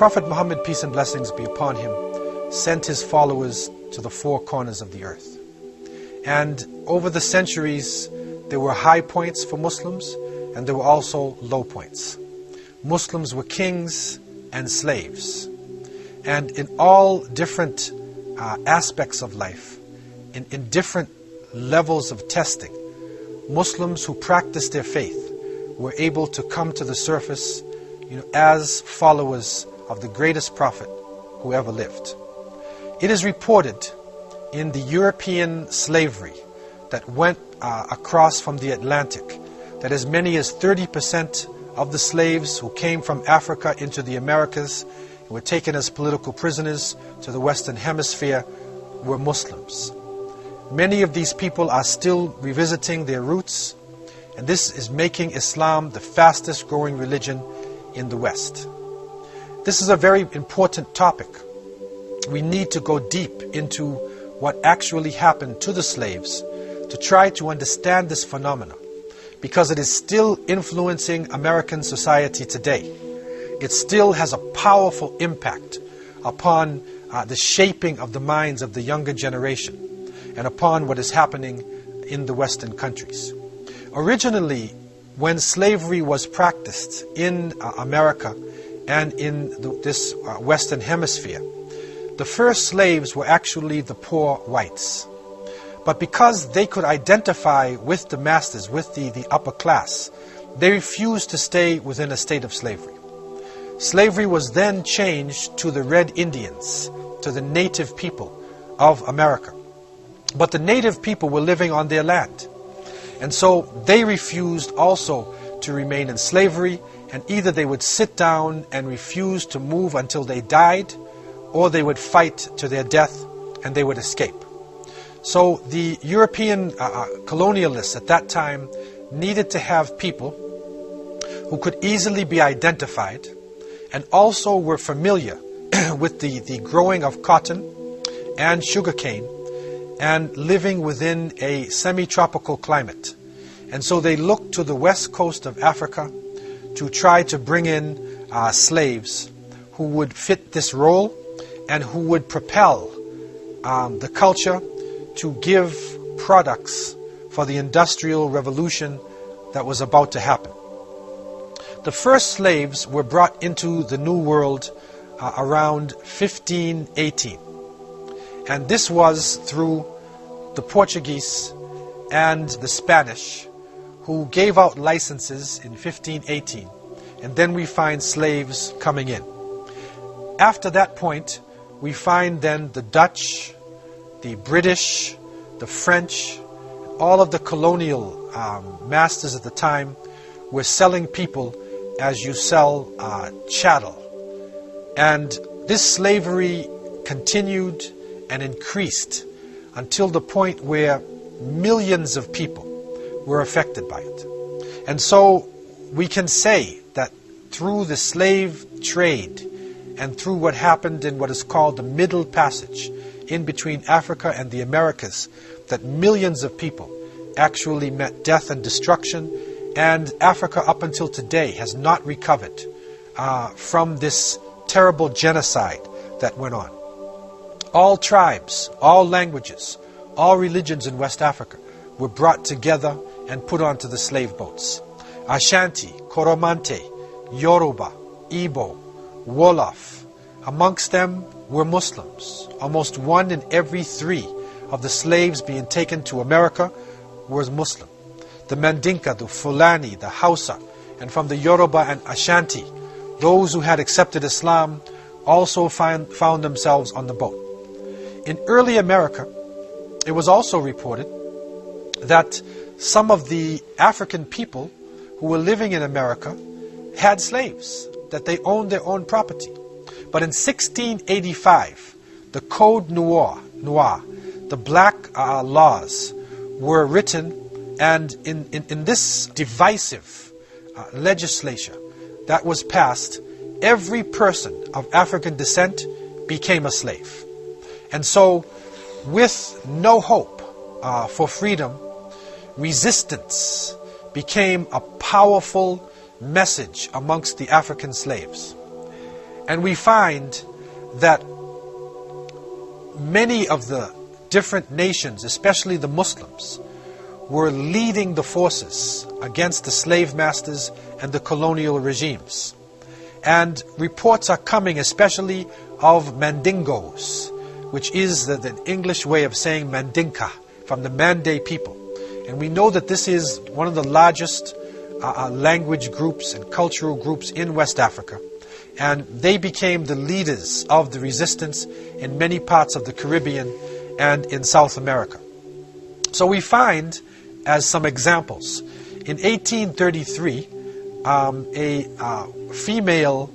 Prophet Muhammad, peace and blessings be upon him, sent his followers to the four corners of the earth. And over the centuries, there were high points for Muslims, and there were also low points. Muslims were kings and slaves. And in all different aspects of life, in different levels of testing, Muslims who practiced their faith were able to come to the surface, as followers of the greatest prophet who ever lived. It is reported in the European slavery that went across from the Atlantic that as many as 30% of the slaves who came from Africa into the Americas and were taken as political prisoners to the Western Hemisphere were Muslims. Many of these people are still revisiting their roots, and this is making Islam the fastest growing religion in the West. This is a very important topic. We need to go deep into what actually happened to the slaves to try to understand this phenomenon, because it is still influencing American society today. It still has a powerful impact upon the shaping of the minds of the younger generation and upon what is happening in the Western countries. Originally, when slavery was practiced in America and in this Western Hemisphere, the first slaves were actually the poor whites. But because they could identify with the masters, with the upper class, they refused to stay within a state of slavery. Slavery was then changed to the Red Indians, to the native people of America. But the native people were living on their land. And so they refused also to remain in slavery, and either they would sit down and refuse to move until they died, or they would fight to their death and they would escape. So the European colonialists at that time needed to have people who could easily be identified and also were familiar with the growing of cotton and sugarcane and living within a semi-tropical climate. And so they looked to the west coast of Africa to try to bring in slaves who would fit this role and who would propel the culture to give products for the industrial revolution that was about to happen. The first slaves were brought into the New World around 1518. And this was through the Portuguese and the Spanish, who gave out licenses in 1518. And then we find slaves coming in. After that point, we find then the Dutch, the British, the French, all of the colonial masters at the time were selling people as you sell chattel. And this slavery continued and increased until the point where millions of people were affected by it. And so we can say that through the slave trade and through what happened in what is called the Middle Passage in between Africa and the Americas, that millions of people actually met death and destruction, and Africa up until today has not recovered from this terrible genocide that went on. All tribes, all languages, all religions in West Africa were brought together and put onto the slave boats. Ashanti, Koromante, Yoruba, Igbo, Wolof. Amongst them were Muslims. Almost 1 in every 3 of the slaves being taken to America was Muslim. The Mandinka, the Fulani, the Hausa, and from the Yoruba and Ashanti, those who had accepted Islam also found themselves on the boat. In early America, it was also reported that some of the African people who were living in America had slaves, that they owned their own property. But in 1685, the Code Noir, the black laws were written, and in this divisive legislature that was passed, every person of African descent became a slave. And so, with no hope for freedom, resistance became a powerful message amongst the African slaves. And we find that many of the different nations, especially the Muslims, were leading the forces against the slave masters and the colonial regimes. And reports are coming, especially of Mandingos, which is the English way of saying Mandinka, from the Mande people. And we know that this is one of the largest language groups and cultural groups in West Africa. And they became the leaders of the resistance in many parts of the Caribbean and in South America. So we find, as some examples, in 1833, a female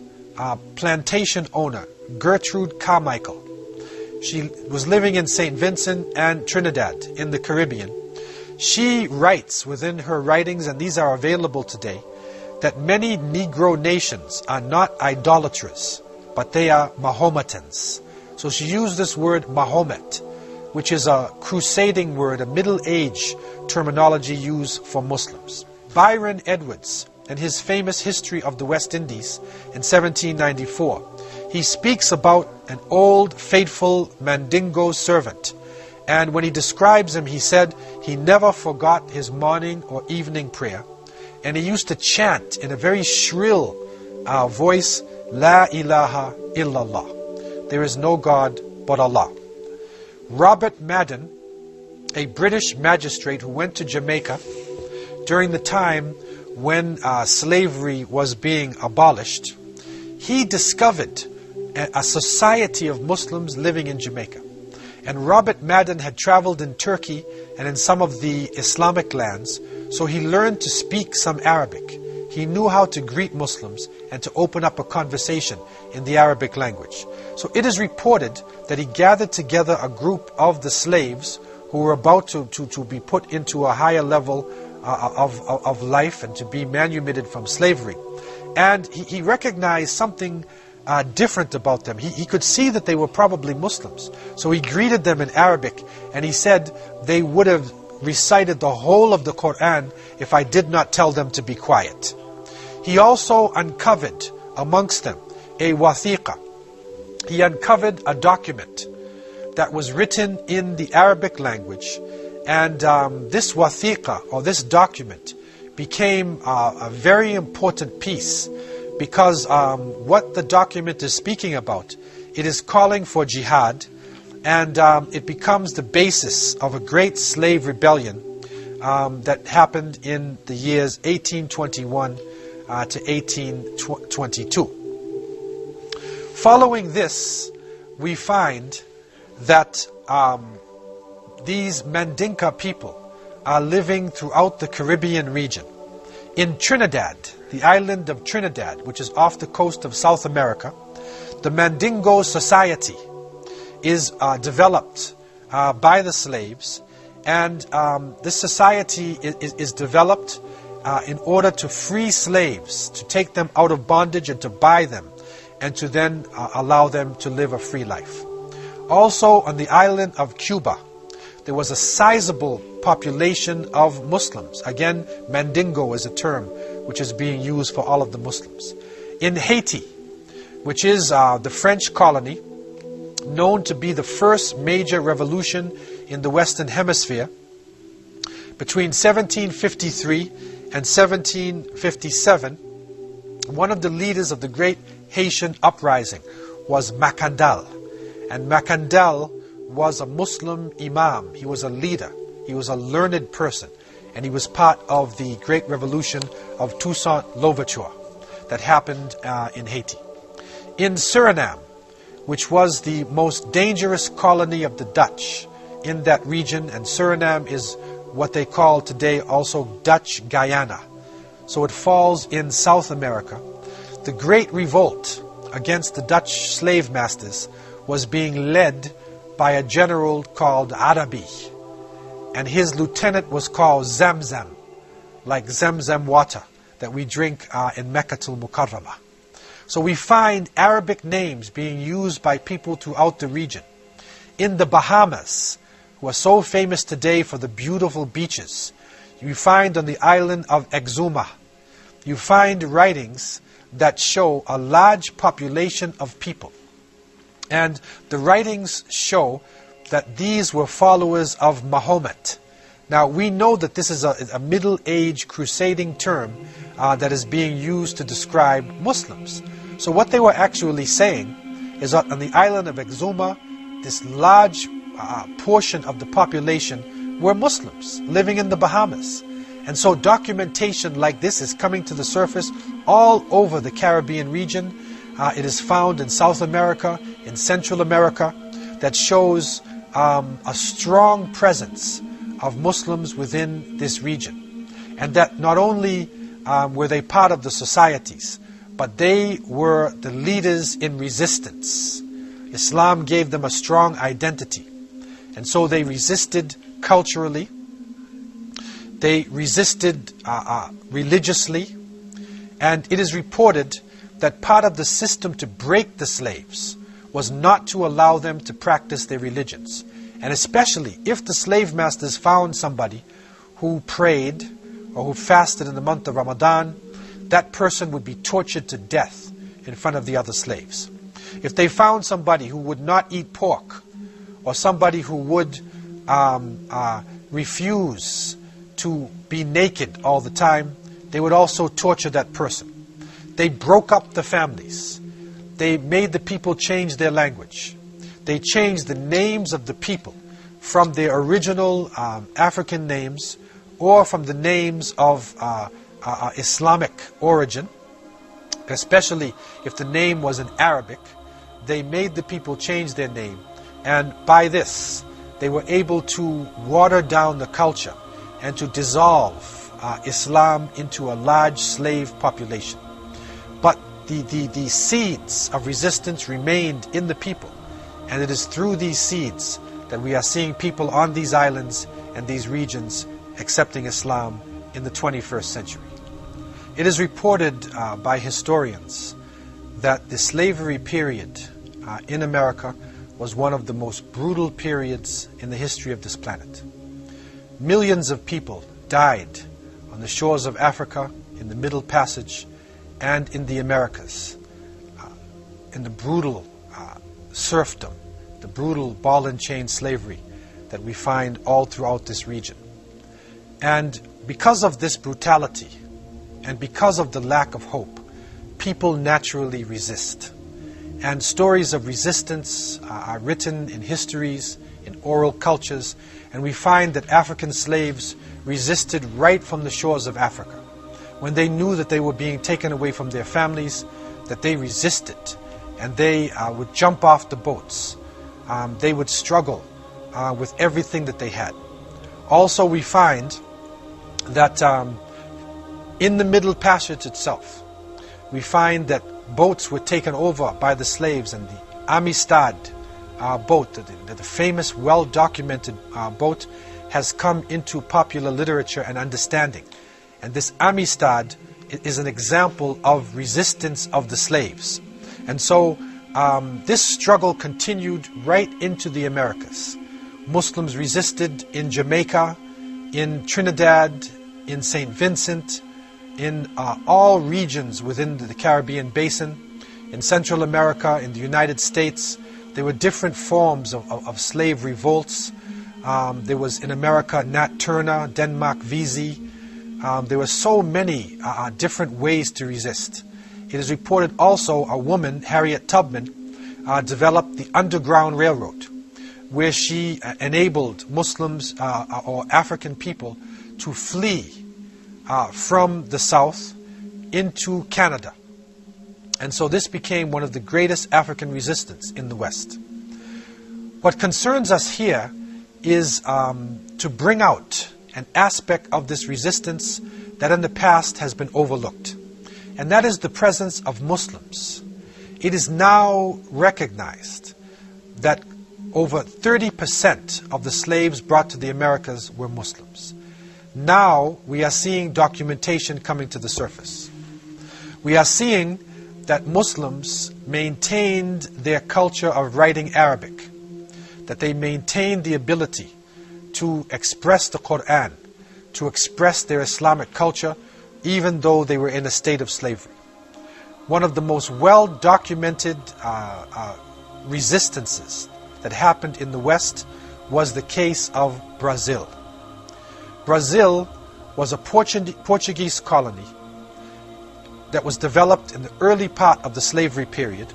plantation owner, Gertrude Carmichael, she was living in St. Vincent and Trinidad in the Caribbean. She writes within her writings, and these are available today, that many Negro nations are not idolaters, but they are Mahometans. So she used this word Mahomet, which is a crusading word, a Middle Age terminology used for Muslims. Byron Edwards, in his famous History of the West Indies in 1794, he speaks about an old faithful Mandingo servant. And when he describes him, he said he never forgot his morning or evening prayer. And he used to chant in a very shrill voice, La ilaha illallah. There is no God but Allah. Robert Madden, a British magistrate who went to Jamaica during the time when slavery was being abolished, he discovered a society of Muslims living in Jamaica. And Robert Madden had traveled in Turkey and in some of the Islamic lands, so he learned to speak some Arabic. He knew how to greet Muslims and to open up a conversation in the Arabic language. So it is reported that he gathered together a group of the slaves who were about to be put into a higher level of life and to be manumitted from slavery. And he recognized something different about them. He could see that they were probably Muslims. So he greeted them in Arabic, and he said they would have recited the whole of the Quran if I did not tell them to be quiet. He also uncovered amongst them a wathiqa. He uncovered a document that was written in the Arabic language, and this wathiqa, or this document, became a very important piece, because what the document is speaking about, it is calling for jihad, and it becomes the basis of a great slave rebellion that happened in the years 1821 to 1822. Following this, we find that these Mandinka people are living throughout the Caribbean region. In Trinidad, the island of Trinidad, which is off the coast of South America, the Mandingo society is developed by the slaves, and this society is developed in order to free slaves, to take them out of bondage and to buy them, and to then allow them to live a free life. Also on the island of Cuba, there was a sizable population of Muslims. Again, Mandingo is a term which is being used for all of the Muslims. In Haiti, which is the French colony, known to be the first major revolution in the Western Hemisphere, between 1753 and 1757, one of the leaders of the great Haitian uprising was Macandal. And Macandal was a Muslim imam. He was a leader. He was a learned person. And he was part of the great revolution of Toussaint Louverture that happened in Haiti. In Suriname, which was the most dangerous colony of the Dutch in that region, and Suriname is what they call today also Dutch Guyana. So it falls in South America. The great revolt against the Dutch slave masters was being led by a general called Arabi, and his lieutenant was called Zamzam, like Zamzam water that we drink in Meccatul Mukarramah. So we find Arabic names being used by people throughout the region. In the Bahamas, who are so famous today for the beautiful beaches, you find on the island of Exuma, you find writings that show a large population of people. And the writings show that these were followers of Mahomet. Now, we know that this is a middle-age crusading term that is being used to describe Muslims. So what they were actually saying is that on the island of Exuma, this large portion of the population were Muslims living in the Bahamas. And so documentation like this is coming to the surface all over the Caribbean region. It is found in South America, in Central America, that shows a strong presence of Muslims within this region. And that not only were they part of the societies, but they were the leaders in resistance. Islam gave them a strong identity. And so they resisted culturally, they resisted religiously, and it is reported that part of the system to break the slaves was not to allow them to practice their religions. And especially if the slave masters found somebody who prayed or who fasted in the month of Ramadan, that person would be tortured to death in front of the other slaves. If they found somebody who would not eat pork, or somebody who would refuse to be naked all the time, they would also torture that person. They broke up the families. They made the people change their language. They changed the names of the people from their original African names or from the names of Islamic origin, especially if the name was in Arabic. They made the people change their name, and by this they were able to water down the culture and to dissolve Islam into a large slave population. But the seeds of resistance remained in the people, and it is through these seeds that we are seeing people on these islands and these regions accepting Islam in the 21st century. It is reported by historians that the slavery period in America was one of the most brutal periods in the history of this planet. Millions of people died on the shores of Africa, in the Middle Passage, and in the Americas, in the brutal serfdom, the brutal ball and chain slavery that we find all throughout this region. And because of this brutality, and because of the lack of hope, people naturally resist. And stories of resistance are written in histories, in oral cultures, and we find that African slaves resisted right from the shores of Africa. When they knew that they were being taken away from their families, that they resisted, and they would jump off the boats. They would struggle with everything that they had. Also, we find that in the Middle Passage itself, we find that boats were taken over by the slaves, and the Amistad boat, the famous, well-documented boat, has come into popular literature and understanding. And this Amistad is an example of resistance of the slaves. And so this struggle continued right into the Americas. Muslims resisted in Jamaica, in Trinidad, in St. Vincent, in all regions within the Caribbean basin, in Central America, in the United States. There were different forms of slave revolts. There was in America Nat Turner, Denmark Vesey. There were so many different ways to resist. It is reported also a woman, Harriet Tubman, developed the Underground Railroad, where she enabled Muslims or African people to flee from the South into Canada. And so this became one of the greatest African resistance in the West. What concerns us here is to bring out an aspect of this resistance that in the past has been overlooked. And that is the presence of Muslims. It is now recognized that over 30% of the slaves brought to the Americas were Muslims. Now we are seeing documentation coming to the surface. We are seeing that Muslims maintained their culture of writing Arabic, that they maintained the ability to express the Quran, to express their Islamic culture, even though they were in a state of slavery. one of the most well-documented resistances that happened in the West was the case of Brazil. Brazil was a Portuguese colony that was developed in the early part of the slavery period,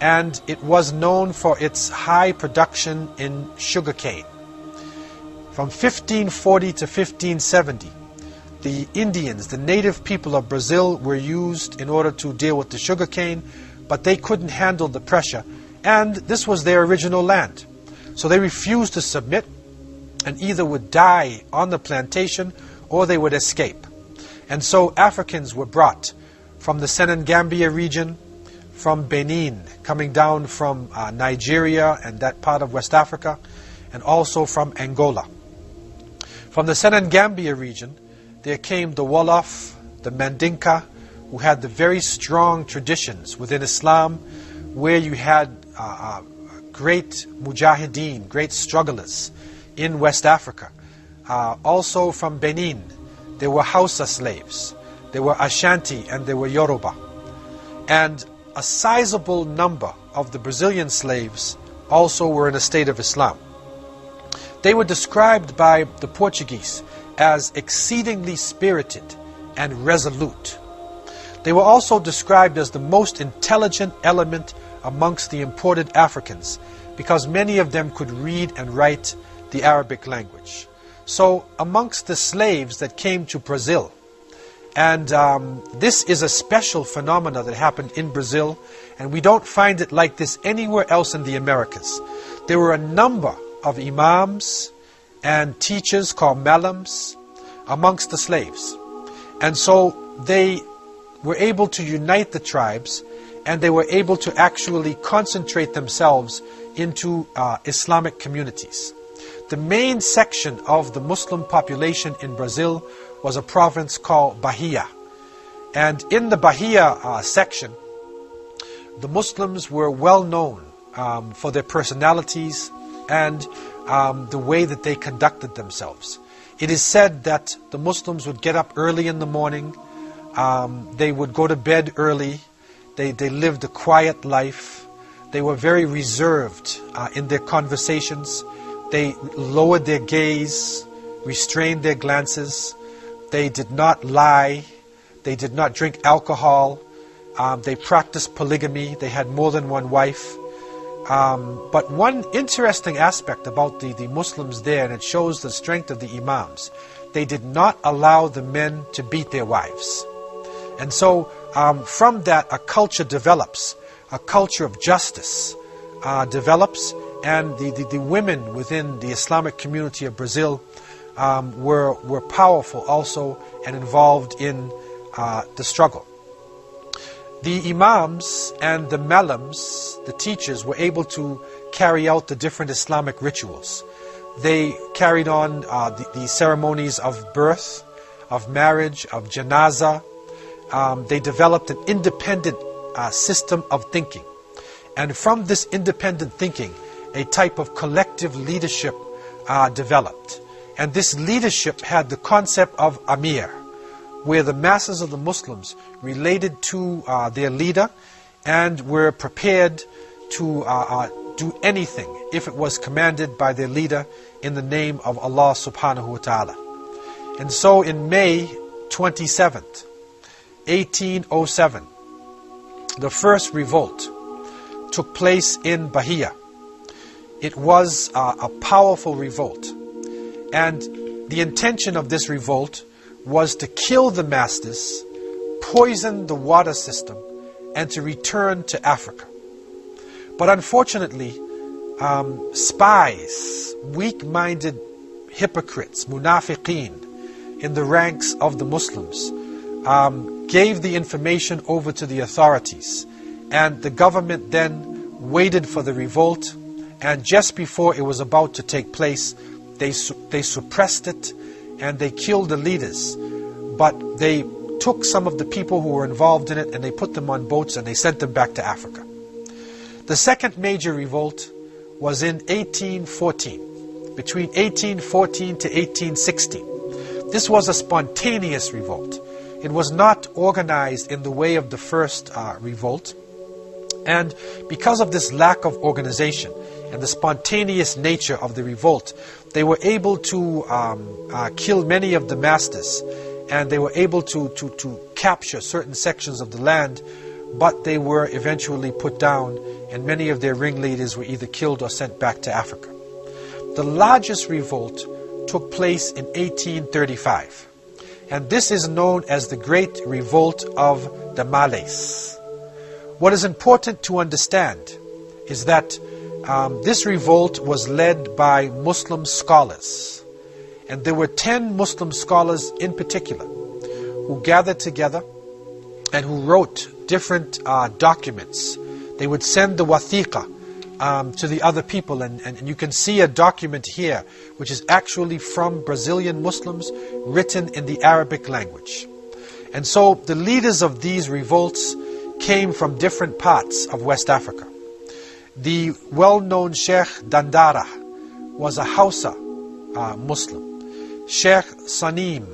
and it was known for its high production in sugarcane. From 1540 to 1570, the Indians, the native people of Brazil, were used in order to deal with the sugarcane, but they couldn't handle the pressure, and this was their original land. So they refused to submit and either would die on the plantation or they would escape. And so Africans were brought from the Senegambia region, from Benin, coming down from Nigeria and that part of West Africa, and also from Angola. From the Senegambia region, there came the Wolof, the Mandinka, who had the very strong traditions within Islam, where you had great mujahideen, great strugglers in West Africa. Also from Benin, there were Hausa slaves, there were Ashanti, and there were Yoruba. And a sizable number of the Brazilian slaves also were in a state of Islam. They were described by the Portuguese as exceedingly spirited and resolute. They were also described as the most intelligent element amongst the imported Africans, because many of them could read and write the Arabic language. So amongst the slaves that came to Brazil, and this is a special phenomena that happened in Brazil, and we don't find it like this anywhere else in the Americas. There were a number of imams and teachers called malams amongst the slaves. And so they were able to unite the tribes, and they were able to actually concentrate themselves into Islamic communities. The main section of the Muslim population in Brazil was a province called Bahia. And in the Bahia section, the Muslims were well known for their personalities and the way that they conducted themselves. It is said that the Muslims would get up early in the morning, they would go to bed early, they lived a quiet life, they were very reserved in their conversations, they lowered their gaze, restrained their glances, they did not lie, they did not drink alcohol, they practiced polygamy, they had more than one wife. But one interesting aspect about the Muslims there, and it shows the strength of the imams, they did not allow the men to beat their wives. And so from that a culture develops, a culture of justice develops, and the women within the Islamic community of Brazil were powerful also and involved in the struggle. The imams and the malams, the teachers, were able to carry out the different Islamic rituals. They carried on the ceremonies of birth, of marriage, of janazah. They developed an independent system of thinking. And from this independent thinking, a type of collective leadership developed. And this leadership had the concept of Amir, where the masses of the Muslims related to their leader and were prepared to do anything if it was commanded by their leader in the name of Allah subhanahu wa ta'ala. And so in May 27th, 1807, the first revolt took place in Bahia. It was a powerful revolt, and the intention of this revolt was to kill the masters, poison the water system, and to return to Africa. But unfortunately, spies, weak-minded hypocrites, munafiqeen, in the ranks of the Muslims, gave the information over to the authorities, and the government then waited for the revolt, and just before it was about to take place, they suppressed it, and they killed the leaders. But they took some of the people who were involved in it and they put them on boats and they sent them back to Africa. The second major revolt was in 1814, between 1814 to 1816. This was a spontaneous revolt. It was not organized in the way of the first revolt. And because of this lack of organization and the spontaneous nature of the revolt, they were able to kill many of the masters, and they were able to capture certain sections of the land, but they were eventually put down, and many of their ringleaders were either killed or sent back to Africa. The largest revolt took place in 1835, and this is known as the Great Revolt of the Malays. What is important to understand is that this revolt was led by Muslim scholars, and there were 10 Muslim scholars in particular who gathered together and who wrote different documents. They would send the wathiqa to the other people, and you can see a document here which is actually from Brazilian Muslims, written in the Arabic language. And so the leaders of these revolts came from different parts of West Africa. The well-known Sheikh Dandara was a Hausa Muslim. Sheikh Sanim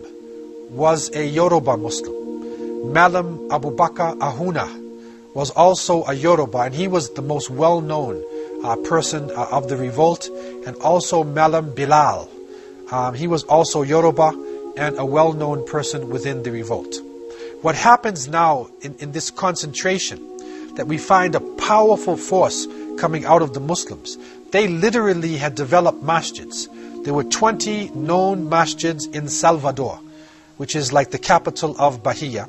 was a Yoruba Muslim. Malam Abu Bakr Ahuna was also a Yoruba, and he was the most well-known person of the revolt. And also Malam Bilal, he was also Yoruba and a well-known person within the revolt. What happens now in this concentration, that we find a powerful force coming out of the Muslims. They literally had developed masjids. There were 20 known masjids in Salvador, which is like the capital of Bahia.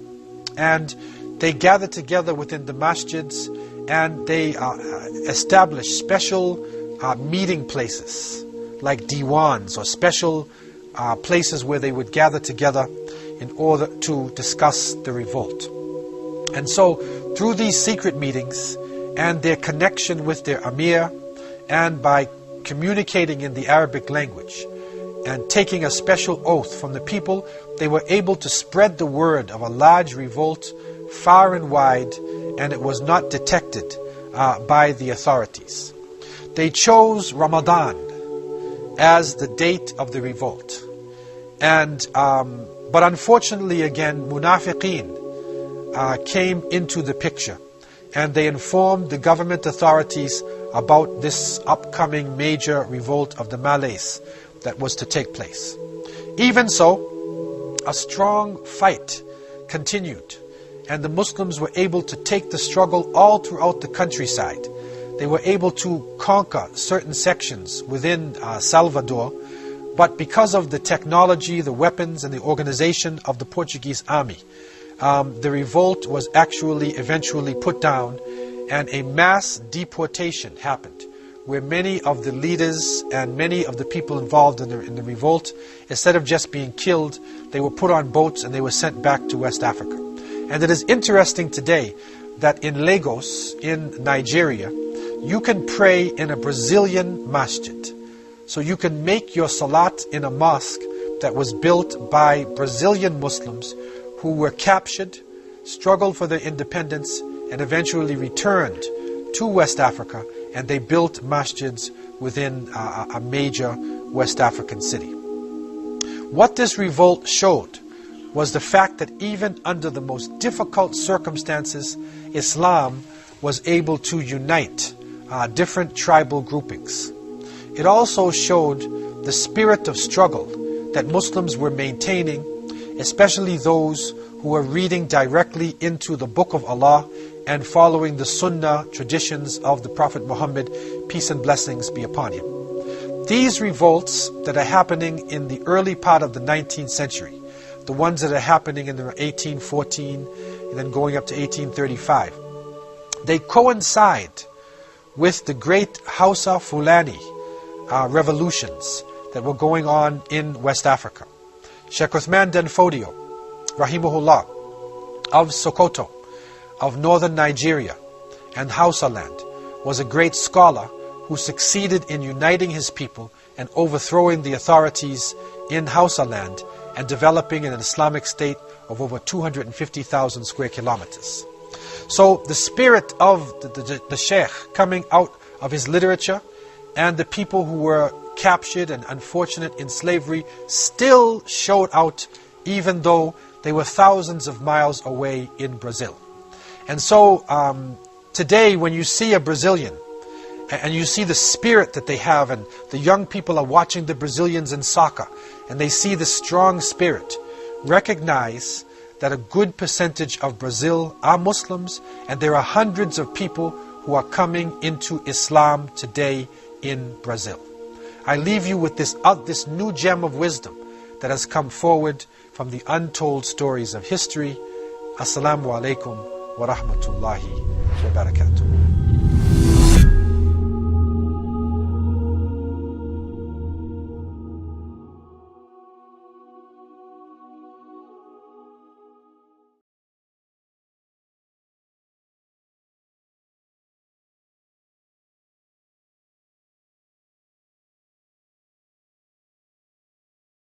And they gathered together within the masjids, and they established special meeting places, like diwans, or special places where they would gather together in order to discuss the revolt. And so, through these secret meetings and their connection with their Amir, and by communicating in the Arabic language and taking a special oath from the people, they were able to spread the word of a large revolt far and wide, and it was not detected by the authorities. They chose Ramadan as the date of the revolt. And but unfortunately, again, Munafiqeen came into the picture, and they informed the government authorities about this upcoming major revolt of the Malays that was to take place. Even so, a strong fight continued, and the Muslims were able to take the struggle all throughout the countryside. They were able to conquer certain sections within Salvador, but because of the technology, the weapons, and the organization of the Portuguese army, the revolt was actually eventually put down, and a mass deportation happened, where many of the leaders and many of the people involved in the revolt, instead of just being killed, they were put on boats and they were sent back to West Africa. And it is interesting today that in Lagos, in Nigeria, you can pray in a Brazilian masjid. So you can make your salat in a mosque that was built by Brazilian Muslims who were captured, struggled for their independence, and eventually returned to West Africa, and they built masjids within a major West African city. What this revolt showed was the fact that even under the most difficult circumstances, Islam was able to unite different tribal groupings. It also showed the spirit of struggle that Muslims were maintaining, especially those who were reading directly into the Book of Allah and following the Sunnah traditions of the Prophet Muhammad, peace and blessings be upon him. These revolts that are happening in the early part of the 19th century, the ones that are happening in the 1814 and then going up to 1835, they coincide with the great Hausa Fulani revolutions that were going on in West Africa. Sheikh Uthman Den Fodio, Rahimahullah, of Sokoto, of northern Nigeria and Hausa land, was a great scholar who succeeded in uniting his people and overthrowing the authorities in Hausa land and developing an Islamic state of over 250,000 square kilometers. So the spirit of the Sheikh coming out of his literature, and the people who were captured and unfortunate in slavery still showed out, even though They were thousands of miles away in Brazil. And so today when you see a Brazilian and you see the spirit that they have, and the young people are watching the Brazilians in soccer and they see the strong spirit, recognize that a good percentage of Brazil are Muslims, and there are hundreds of people who are coming into Islam today in Brazil. I leave you with this new gem of wisdom that has come forward from the untold stories of history. Assalamu alaikum wa rahmatullahi wa barakatuh.